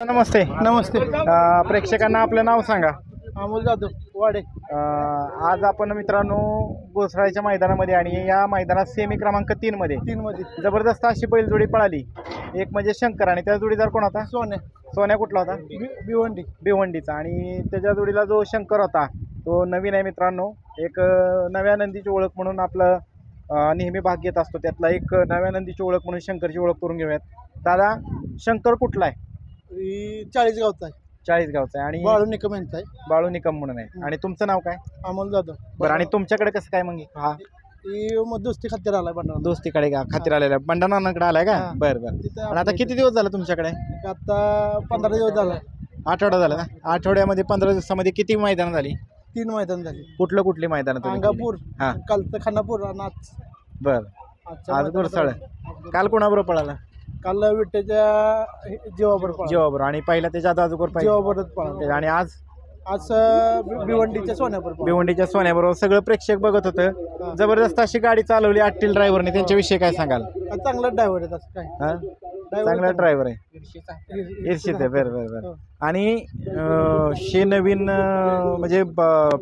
नमस्ते. नमस्ते. प्रेक्षकांना आपलं नाव सांगा. अमोल जाधव वाडे. आज आपण मित्रांनो गोसराळ्याच्या मैदानामध्ये आणि या मैदानात सेमी क्रमांक 3 मध्ये जबरदस्त अशी बैलजोडी पळाली. एक म्हणजे शंकर आणि त्या जोडीदार कोण होता? सोन्या कुठला होता? भिवंडीचा. आणि त्याच्या जोडीला जो शंकर होता तो नवीन आहे मित्रांनो. एक नव्या नंदीची ओळख म्हणून आपलं नेहमी भाग घेत असतो. त्यातला एक नव्या नंदीची ओळख म्हणून शंकरची ओळख करून घेऊयात. दादा, शंकर कुठला आहे? 40 गावचा आहे. 40 गावचा आहे. आणि बाळू निकम यांचा आहे. बाळू निकम म्हणून आहे. आणि तुमचं नाव काय? अमोल जाधव. बरं. आणि तुमच्याकडे कसं काय मग? हा, मग दोस्ती खात्यार आलाय बंडारा. दोस्तीकडे का खातीर आलेला बंडानाकडे आलाय का? बरं बरं. आणि आता किती दिवस झाला तुमच्याकडे? आता 15 दिवस झालाय. आठवडा झाला ना? आठवड्यामध्ये 15 दिवसामध्ये किती मैदान झाली? 3 मैदान झाली. कुठली मैदान? अंगापूर, हा, कालचं खानापूर आणि आज. बरं. आज गुरसाळ. काल कोणाबरोबर पळाला? काल विट्याच्या जीवाबरोबर. आणि पहिला त्याच्या अजून जीवाबरोबर पळाला. आणि आज भिवंडीच्या सोन्याबरोबर. भिवंडीच्या सोन्याबरोबर सगळं प्रेक्षक बघत होतं. जबरदस्त अशी गाडी चालवली अट्टील ड्रायव्हरने. त्यांच्याविषयी काय सांगाल? चांगला ड्रायव्हर आहे. तसं काय चांगला ड्रायव्हर आहे. ईर्षित आहे. बरं. आणि शे नवीन म्हणजे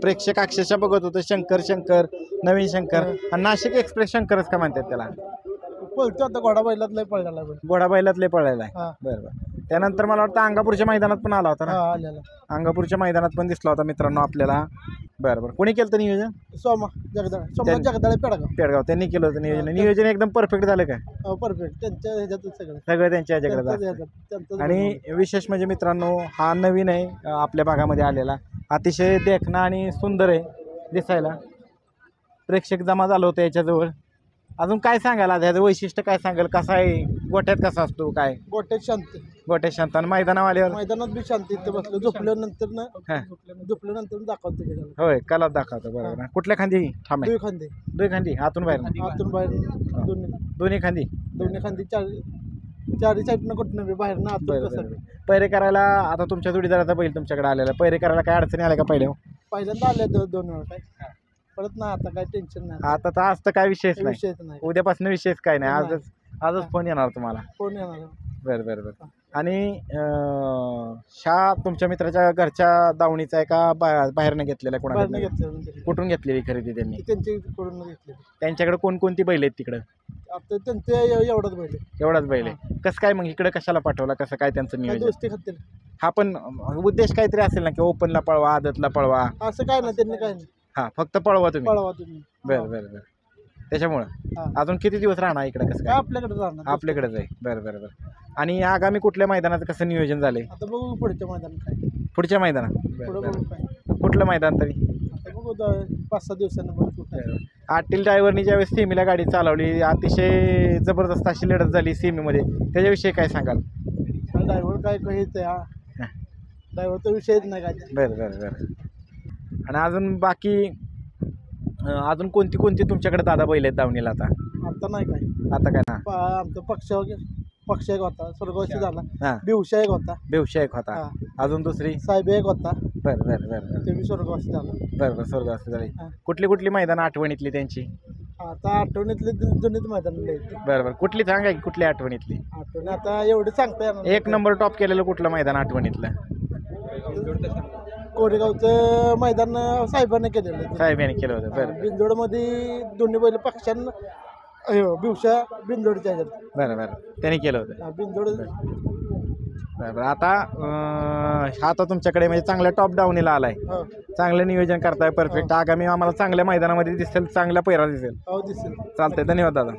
प्रेक्षक अक्षरशः बघत होतं शंकर नवीन शंकर. आणि नाशिक एक्सप्रेस शंकरच का म्हणतात त्याला? पळतो आता घोडा बैलात लय पळलेला आहे. घोडा बैलात लय पळलेला आहे. बरं. त्यानंतर मला वाटतं अंगापूरच्या मैदानात पण आला होता ना? अंगापूरच्या मैदानात पण दिसला होता मित्रांनो आपल्याला. बरं. कोणी केलं होतं नियोजन? सोमा जगदाळे पेडगाव. त्यांनी केलं होतं नियोजन एकदम परफेक्ट झालं का? परफेक्ट. त्यांच्या ह्याच्यातून सगळं त्यांच्या ह्याच्याकडे. आणि विशेष म्हणजे मित्रांनो हा नवीन आहे आपल्या भागामध्ये आलेला. अतिशय देखणा आणि सुंदर आहे दिसायला. प्रेक्षक जमा झालं होतं याच्याजवळ. अजून काय सांगाल? आज ह्याचं वैशिष्ट्य काय सांगाल? कसा आहे? गोट्यात कसा असतो? काय गोट्यात शांत. आणि मैदानात बी शांती. बसलो झोपल्यानंतर दाखवतो. होय, कलाच दाखवतो. बरोबर. कुठल्या खांदी थांबे? दुई खांदी. आतून बाहेर दोन्ही खांदी. चारी साईडनं कुठनं बी बाहेर ना. पैरे करायला आता तुमच्या जोडीदाराचा बैल तुमच्याकडे आलेला. पैरे करायला काय अडचणी आल्या का? पहिल्यांदा आल्या 2 वेळा. काय परत ना आता काय टेन्शन नाही. आता तर आज तर काय विषयच नाही. उद्यापासून विषयच काय नाही. आजच फोन येणार तुम्हाला. बरं. आणि तुमच्या मित्राच्या घरच्या दावणीचा आहे का बाहेरनं घेतलेला? कुठून घेतलेली खरेदी त्यांनी? त्यांच्याकडे कोणकोणती बैल आहेत तिकडं? आता त्यांचे एवढाच बैल आहे. कसं काय मग इकडे कशाला पाठवला? कसं काय त्यांचं नियोजन? दोस्ती खात्यार. हा, पण उद्देश काहीतरी असेल ना की ओपनला पळवा, आदतला पळवा? असं काय नाही. त्यांनी काय नाही. हा, फक्त पळवा तुम्ही. बरं. त्याच्यामुळं अजून किती दिवस राहणार इकडे? कसं काय? आपल्याकडेच आहे. बरं. आणि आगामी कुठल्या मैदानाचं कसं नियोजन झालंय? आता बघू पुढच्या मैदानात. कुठलं मैदान तरी? 5-6 दिवसांना. आटील ड्रायव्हरनी ज्यावेळेस सेमीला गाडी चालवली अतिशय जबरदस्त अशी लढत झाली सेमीमध्ये. त्याच्याविषयी काय सांगाल? ड्रायव्हर काय ड्रायव्हरचा विषयच नाही काय. बरं. आणि अजून बाकी अजून कोणती तुमच्याकडे दादा बैल आहेत दावणीला? आता नाही काय. आता काय ना? आमचा पक्ष एक होता, स्वर्गवासी झाला. बिवशा एक होता. अजून दुसरी साहेब एक होता. बरं. ते बी स्वर्गवासी झाला. बरं. स्वर्गवासी झाली. कुठली मैदान आठवणीतली त्यांची? आता आठवणीतली जुनीच मैदान. बरं. कुठली सांगा की कुठली आठवणीतली? आता एवढे सांगता येणार. 1 नंबर टॉप केलेलं कुठलं मैदान आठवणीतलं? कोरेगावचं मैदान साहेबांनी केलं होतं. बरं. बिंदोडमध्ये दोन्ही बैल पक्षांना बिवशा बिंदोडच्या ह्याच्यात. बरं. त्यांनी केलं होतं. बिंदोड. बरं. आता तुमच्याकडे म्हणजे चांगल्या टॉप डाऊनला आलाय. चांगलं नियोजन करताय. परफेक्ट. आगामी आम्हाला चांगल्या मैदानामध्ये दिसेल, चांगल्या पैरा दिसेल. दिसेल. चालतंय. धन्यवाद दादा.